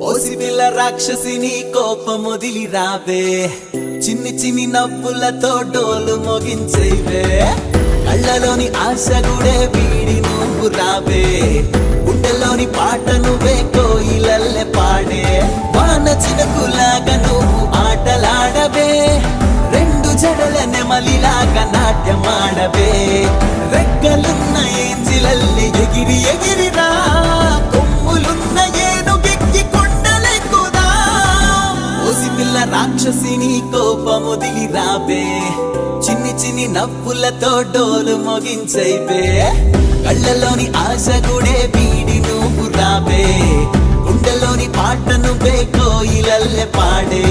పోసి పిల్ల రాక్షసిని కోపమొదిలి రావే, చిన్ని చిన్ని నవ్వులతో డోలు మోగించేవే, కళ్ళలోని ఆశ గుడే వీడి నువ్వు రావే, గుండెలోని పాట నువ్వే కోయిలల్లె పాడే, వాన చినుకులాగా నువ్వు ఆటలాడవే, రెండు జడల నెమలిలాగా నాట్యమాడవే, రెక్కలున్న ఏంజిలల్లి ఎగిరి ఎగిరిరా, కొమ్ములున్న ఏనుగెక్కి కొండలెక్కుదా, ఓసి పిల్ల రాక్షసిని కోపమొదిలి రావే, చిన్ని చిన్ని నవ్వులతో డోలు మోగించైవే, కళ్ళలోని ఆశ గుడే వీడి నువ్వు రావే, గుండెలోని పాట నువ్వే కోయిలల్లె పాడే.